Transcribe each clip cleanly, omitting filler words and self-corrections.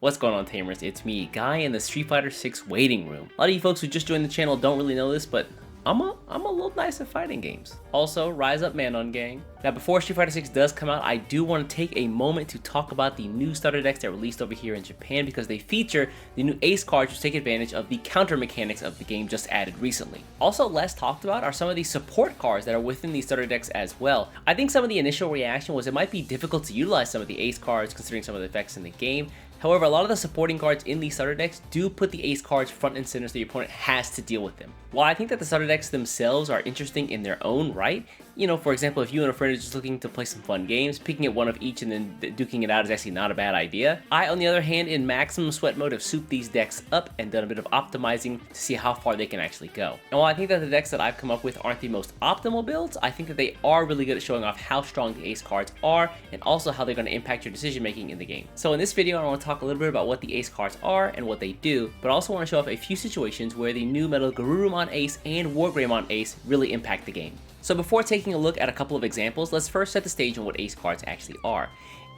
What's going on, Tamers? It's me, Guy, in the Street Fighter 6 waiting room. A lot of you folks who just joined the channel don't really know this, but I'm a little nice at fighting games. Also, rise up, Manon gang. Now, before Street Fighter 6 does come out, I do want to take a moment to talk about the new starter decks that released over here in Japan, because they feature the new ACE cards which take advantage of the counter mechanics of the game just added recently. Also, less talked about are some of the support cards that are within these starter decks as well. I think some of the initial reaction was it might be difficult to utilize some of the ACE cards considering some of the effects in the game. However, a lot of the supporting cards in these starter decks do put the ACE cards front and center so your opponent has to deal with them. While I think that the starter decks themselves are interesting in their own right, you know, for example, if you and a friend are just looking to play some fun games, picking at one of each and then duking it out is actually not a bad idea. I, on the other hand, in maximum sweat mode, have souped these decks up and done a bit of optimizing to see how far they can actually go. And while I think that the decks that I've come up with aren't the most optimal builds, I think that they are really good at showing off how strong the ACE cards are and also how they're going to impact your decision making in the game. So in this video, I want to talk a little bit about what the ACE cards are and what they do, but I also want to show off a few situations where the new MetalGarurumon ACE and WarGreymon ACE really impact the game. So before taking a look at a couple of examples, let's first set the stage on what ACE cards actually are.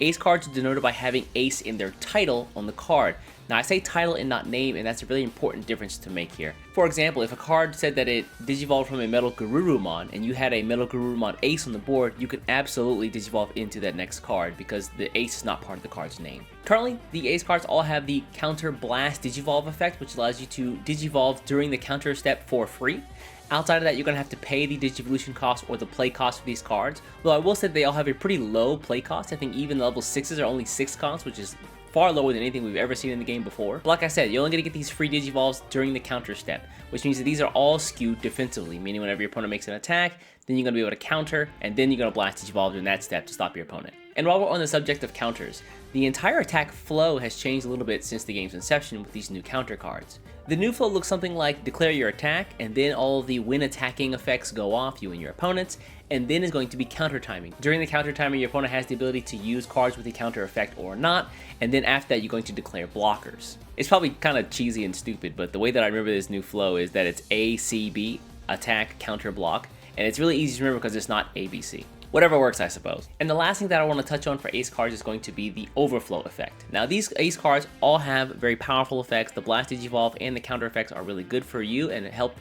ACE cards are denoted by having ACE in their title on the card. Now, I say title and not name, and that's a really important difference to make here. For example, if a card said that it digivolved from a MetalGarurumon and you had a MetalGarurumon ACE on the board, you can absolutely digivolve into that next card because the ACE is not part of the card's name. Currently, the ACE cards all have the counter Blast Digivolve effect, which allows you to digivolve during the counter step for free. Outside of that, you're going to have to pay the Digivolution cost or the play cost for these cards. Though I will say they all have a pretty low play cost. I think even level 6s are only 6 costs, which is far lower than anything we've ever seen in the game before. But like I said, you're only going to get these free Digivolves during the counter step, which means that these are all skewed defensively, meaning whenever your opponent makes an attack, then you're going to be able to counter, and then you're going to Blast Digivolve during that step to stop your opponent. And while we're on the subject of counters, the entire attack flow has changed a little bit since the game's inception with these new counter cards. The new flow looks something like declare your attack, and then all of the when attacking effects go off, you and your opponents, and then is going to be counter timing. During the counter timing, your opponent has the ability to use cards with the counter effect or not, and then after that, you're going to declare blockers. It's probably kind of cheesy and stupid, but the way that I remember this new flow is that it's ACB, attack, counter, block, and it's really easy to remember because it's not ABC. Whatever works, I suppose. And the last thing that I want to touch on for ACE cards is going to be the overflow effect. Now, these ACE cards all have very powerful effects. The Blast Digivolve and the counter effects are really good for you and help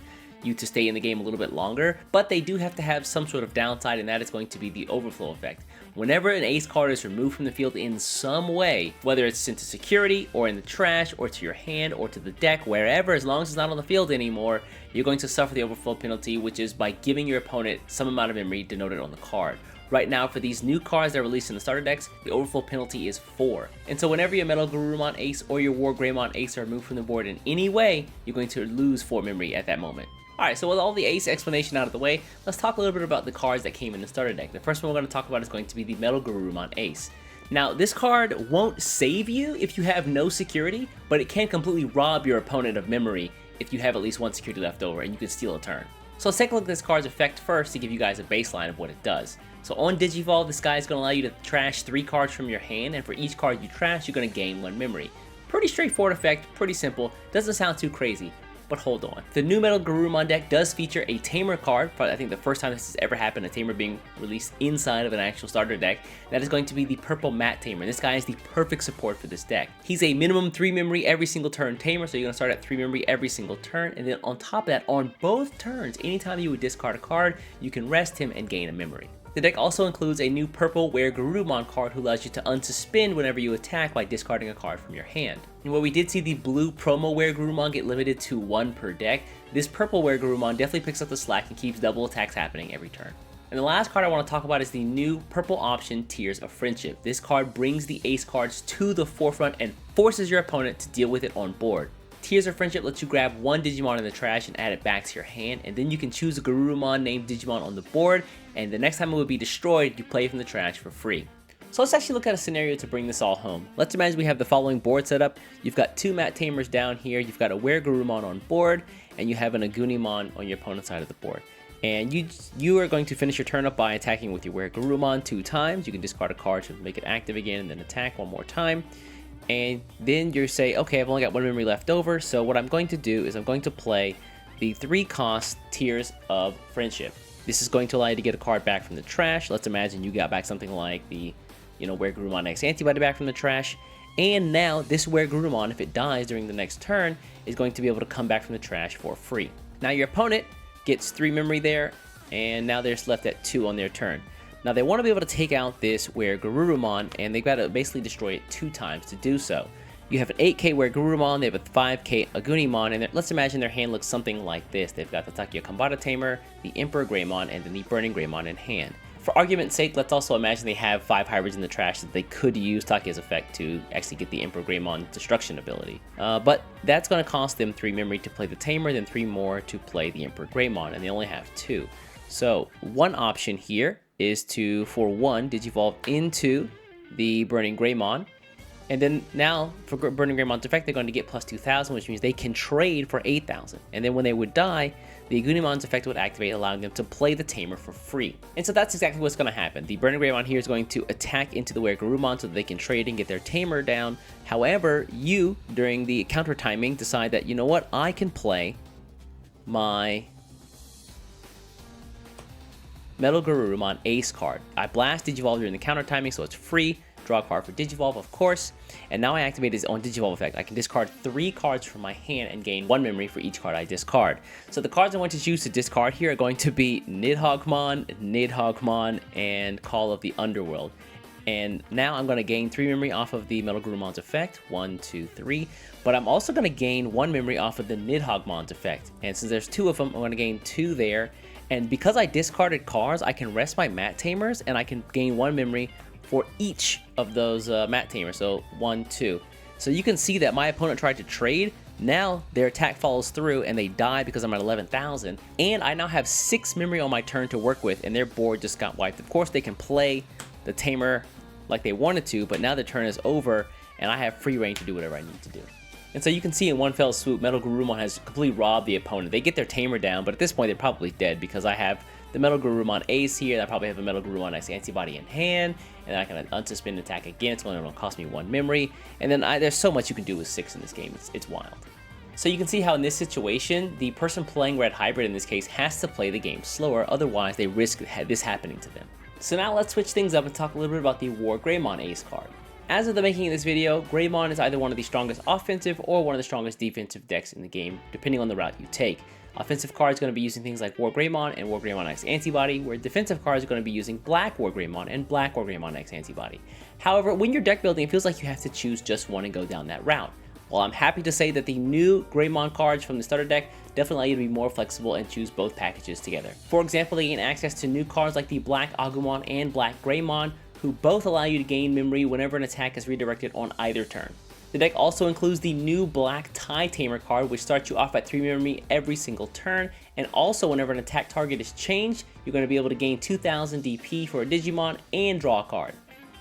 you to stay in the game a little bit longer, but they do have to have some sort of downside, and that is going to be the overflow effect. Whenever an ACE card is removed from the field in some way, whether it's sent to security or in the trash or to your hand or to the deck, wherever, as long as it's not on the field anymore, you're going to suffer the overflow penalty, which is by giving your opponent some amount of memory denoted on the card. Right now, for these new cards that are released in the starter decks, the overflow penalty is 4. And so whenever your MetalGarurumon ACE or your WarGreymon ACE are removed from the board in any way, you're going to lose 4 memory at that moment. Alright, so with all the ACE explanation out of the way, let's talk a little bit about the cards that came in the starter deck. The first one we're going to talk about is going to be the MetalGarurumon ACE. Now, this card won't save you if you have no security, but it can completely rob your opponent of memory if you have at least 1 security left over, and you can steal a turn. So let's take a look at this card's effect first to give you guys a baseline of what it does. So on Digivolve, this guy is going to allow you to trash 3 cards from your hand, and for each card you trash, you're going to gain 1 memory. Pretty straightforward effect, pretty simple, doesn't sound too crazy. But hold on. The new MetalGarurumon deck does feature a Tamer card, for I think the first time this has ever happened, a Tamer being released inside of an actual starter deck. That is going to be the purple matte Tamer. This guy is the perfect support for this deck. He's a minimum 3 memory every single turn Tamer, so you're going to start at 3 memory every single turn, and then on top of that, on both turns, anytime you would discard a card, you can rest him and gain a memory. The deck also includes a new purple WarGreymon card who allows you to unsuspend whenever you attack by discarding a card from your hand. And while we did see the blue promo WarGreymon get limited to 1 per deck, this purple WarGreymon definitely picks up the slack and keeps double attacks happening every turn. And the last card I want to talk about is the new purple option Tears of Friendship. This card brings the ACE cards to the forefront and forces your opponent to deal with it on board. Tears of Friendship lets you grab 1 Digimon in the trash and add it back to your hand, and then you can choose a Garurumon named Digimon on the board, and the next time it would be destroyed, you play from the trash for free. So let's actually look at a scenario to bring this all home. Let's imagine we have the following board set up. You've got 2 Matte Tamers down here, you've got a WarGreymon on board, and you have an Agunimon on your opponent's side of the board. And you are going to finish your turn up by attacking with your WarGreymon 2 times. You can discard a card to make it active again and then attack 1 more time. And then you say, okay, I've only got 1 memory left over, so what I'm going to do is I'm going to play the 3 cost Tears of Friendship. This is going to allow you to get a card back from the trash. Let's imagine you got back something like the, WarGreymon ACE Antibody back from the trash, And now this WarGreymon, if it dies during the next turn, is going to be able to come back from the trash for free. Now your opponent gets 3 memory there, and now they're just left at 2 on their turn. Now they want to be able to take out this WarGreymon, and they've got to basically destroy it 2 times to do so. You have an 8k WarGreymon, they have a 5k Agunimon, and let's imagine their hand looks something like this. They've got the Takia Kambata Tamer, the Emperor Greymon, and then the Burning Greymon in hand. For argument's sake, let's also imagine they have 5 hybrids in the trash that they could use Takia's effect to actually get the Emperor Greymon destruction ability. But that's going to cost them 3 memory to play the Tamer, then 3 more to play the Emperor Greymon, and they only have 2. So one option here is to, for 1, Digivolve into the Burning Greymon. And then now, for Burning Greymon's effect, they're going to get plus 2,000, which means they can trade for 8,000. And then when they would die, the Agunimon's effect would activate, allowing them to play the Tamer for free. And so that's exactly what's going to happen. The Burning Greymon here is going to attack into the WarGreymon so that they can trade and get their Tamer down. However, you, during the counter timing, decide that, you know what, I can play my MetalGarurumon ACE card. I Blast Digivolve during the counter timing, so it's free. Draw a card for Digivolve, of course, and now I activate his own Digivolve effect. I can discard 3 cards from my hand and gain 1 memory for each card I discard. So the cards I want to choose to discard here are going to be Nidhoggmon, and Call of the Underworld. And now I'm going to gain 3 memory off of the MetalGarurumon's effect, 1, 2, 3, but I'm also going to gain 1 memory off of the Nidhoggmon's effect. And since there's 2 of them, I'm going to gain 2 there. And because I discarded cards, I can rest my Mat Tamers, and I can gain 1 memory for each of those Mat Tamers, so 1, 2. So you can see that my opponent tried to trade. Now their attack follows through and they die because I'm at 11,000. And I now have 6 memory on my turn to work with, and their board just got wiped. Of course, they can play the Tamer like they wanted to, but now the turn is over and I have free reign to do whatever I need to do. And so you can see in one fell swoop, MetalGarurumon has completely robbed the opponent. They get their Tamer down, but at this point they're probably dead because I have the MetalGarurumon ACE here, and I probably have a MetalGarurumon ACE antibody in hand, and then I can unsuspend and attack again. It's going to cost me 1 memory, and then there's so much you can do with 6 in this game. It's wild. So you can see how in this situation, the person playing Red Hybrid in this case has to play the game slower, otherwise they risk this happening to them. So now let's switch things up and talk a little bit about the WarGreymon ACE card. As of the making of this video, Greymon is either one of the strongest offensive or one of the strongest defensive decks in the game, depending on the route you take. Offensive cards are going to be using things like WarGreymon and WarGreymon X Antibody, where defensive cards are going to be using Black WarGreymon and Black WarGreymon X Antibody. However, when you're deck building, it feels like you have to choose just one and go down that route. While I'm happy to say that the new Greymon cards from the starter deck definitely allow you to be more flexible and choose both packages together. For example, they gain access to new cards like the Black Agumon and Black Greymon, who both allow you to gain memory whenever an attack is redirected on either turn. The deck also includes the new Black Tie Tamer card, which starts you off at 3 memory every single turn, and also whenever an attack target is changed, you're going to be able to gain 2,000 DP for a Digimon and draw a card.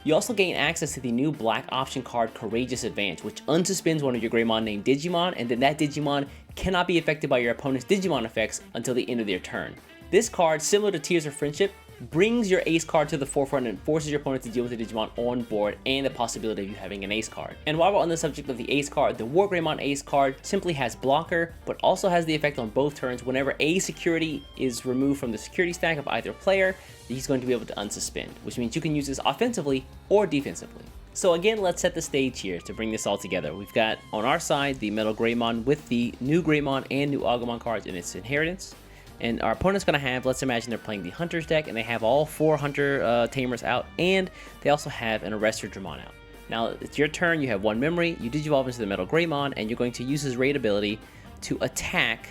You also gain access to the new Black option card Courageous Advance, which unsuspends one of your Greymon named Digimon, and then that Digimon cannot be affected by your opponent's Digimon effects until the end of their turn. This card, similar to Tears of Friendship, brings your ace card to the forefront and forces your opponent to deal with the Digimon on board and the possibility of you having an ace card. And while we're on the subject of the ace card, the WarGreymon ACE card simply has blocker, but also has the effect on both turns. Whenever a security is removed from the security stack of either player, he's going to be able to unsuspend, which means you can use this offensively or defensively. So again, let's set the stage here to bring this all together. We've got on our side the MetalGaruRumon with the new Greymon and new Agumon cards in its inheritance. And our opponent's going to have, let's imagine they're playing the Hunter's deck, and they have all 4 Hunter Tamers out, and they also have an Arrestor Dramon out. Now, it's your turn, you have 1 memory, you Digivolve into the MetalGaruRumon, and you're going to use his raid ability to attack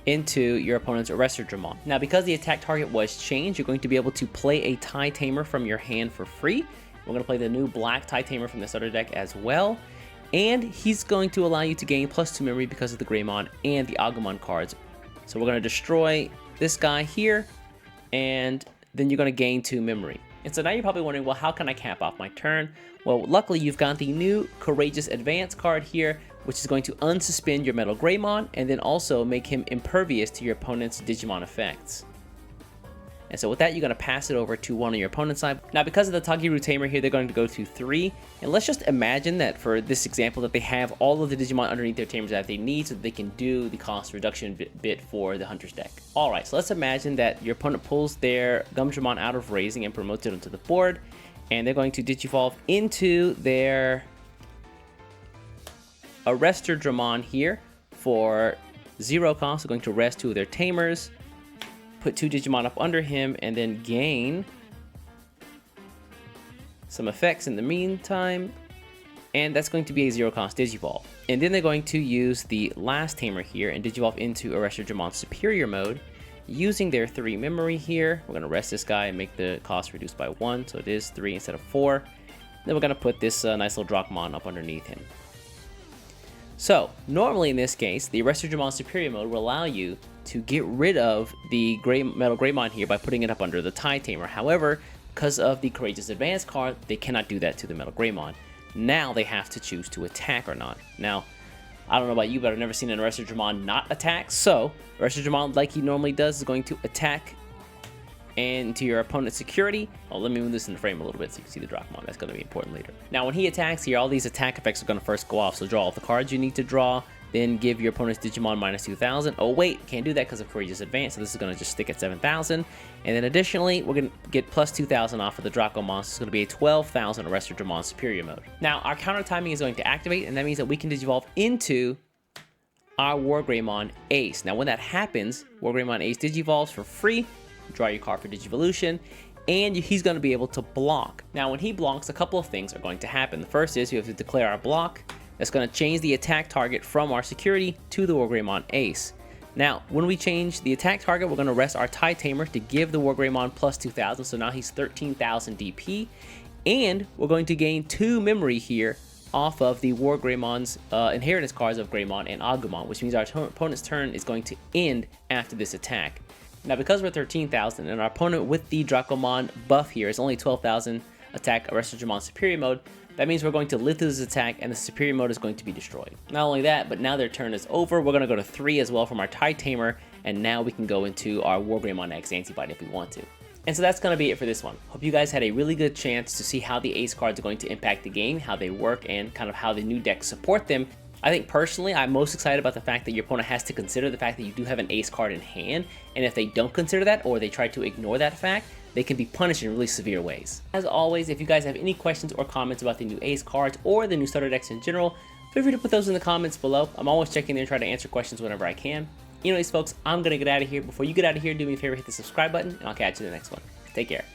into your opponent's Arrestor Dramon. Now, because the attack target was changed, you're going to be able to play a Tie Tamer from your hand for free. We're going to play the new Black Tie Tamer from the starter deck as well. And he's going to allow you to gain +2 memory because of the Greymon and the Agumon cards. So we're going to destroy this guy here, and then you're going to gain 2 memory. And so now you're probably wondering, well, how can I cap off my turn? Well, luckily you've got the new Courageous Advance card here, which is going to unsuspend your MetalGaruRumon and then also make him impervious to your opponent's Digimon effects. And so with that, you're going to pass it over to one on your opponent's side. Now, because of the Tagiru Tamer here, they're going to go to 3. And let's just imagine that for this example, that they have all of the Digimon underneath their Tamers that they need so that they can do the cost reduction bit for the Hunter's deck. Alright, so let's imagine that your opponent pulls their Gumdramon out of raising and promotes it onto the board. And they're going to Digivolve into their Arrestor Dramon here for 0 cost. They're going to rest 2 of their Tamers, put 2 Digimon up under him, and then gain some effects in the meantime. And that's going to be a 0 cost Digivolve. And then they're going to use the last Tamer here and Digivolve into Arrestor Dramon's Superior mode. Using their 3 memory here, we're going to rest this guy and make the cost reduced by 1, so it is 3 instead of 4. Then we're going to put this nice little Drachmon up underneath him. So, normally in this case, the Arrestor Dramon Superior mode will allow you to get rid of the MetalGarurumon here by putting it up under the TIE Tamer. However, because of the Courageous Advance card, they cannot do that to the MetalGarurumon. Now they have to choose to attack or not. Now, I don't know about you, but I've never seen an Arrestor Dramon not attack. So, Arrestor Dramon, like he normally does, is going to attack into your opponent's security. Oh, let me move this in the frame a little bit so you can see the Drachmon. That's going to be important later. Now, when he attacks here, all these attack effects are going to first go off. So, draw all the cards you need to draw. Then give your opponent's Digimon minus 2,000. Oh, wait, can't do that because of Courageous Advance. So, this is going to just stick at 7,000. And then, additionally, we're going to get plus 2,000 off of the Drachomon. So, it's going to be a 12,000 Arrestor Dramon Superior mode. Now, our counter timing is going to activate, and that means that we can Digivolve into our WarGreymon ACE. Now, when that happens, WarGreymon ACE Digivolves for free. Draw your card for Digivolution, and he's going to be able to block. Now, when he blocks, a couple of things are going to happen. The first is you have to declare our block. That's going to change the attack target from our security to the WarGreymon ACE. Now, when we change the attack target, we're going to rest our TIE Tamer to give the WarGreymon plus 2,000, so now he's 13,000 DP, and we're going to gain 2 memory here off of the WarGreymon's inheritance cards of Greymon and Agumon, which means our opponent's turn is going to end after this attack. Now, because we're 13,000 and our opponent with the Drachomon buff here is only 12,000 attack Arrestor Dramon Superior mode, that means we're going to live through this attack and the Superior mode is going to be destroyed. Not only that, but now their turn is over. We're going to go to 3 as well from our TIE Tamer, and now we can go into our WarGreymon X Antibody if we want to. And so that's going to be it for this one. Hope you guys had a really good chance to see how the ACE cards are going to impact the game, how they work, and kind of how the new decks support them. I think personally, I'm most excited about the fact that your opponent has to consider the fact that you do have an ACE card in hand, and if they don't consider that, or they try to ignore that fact, they can be punished in really severe ways. As always, if you guys have any questions or comments about the new ACE cards, or the new starter decks in general, feel free to put those in the comments below. I'm always checking there and trying to answer questions whenever I can. Anyways, folks, I'm going to get out of here. Before you get out of here, do me a favor, hit the subscribe button, and I'll catch you in the next one. Take care.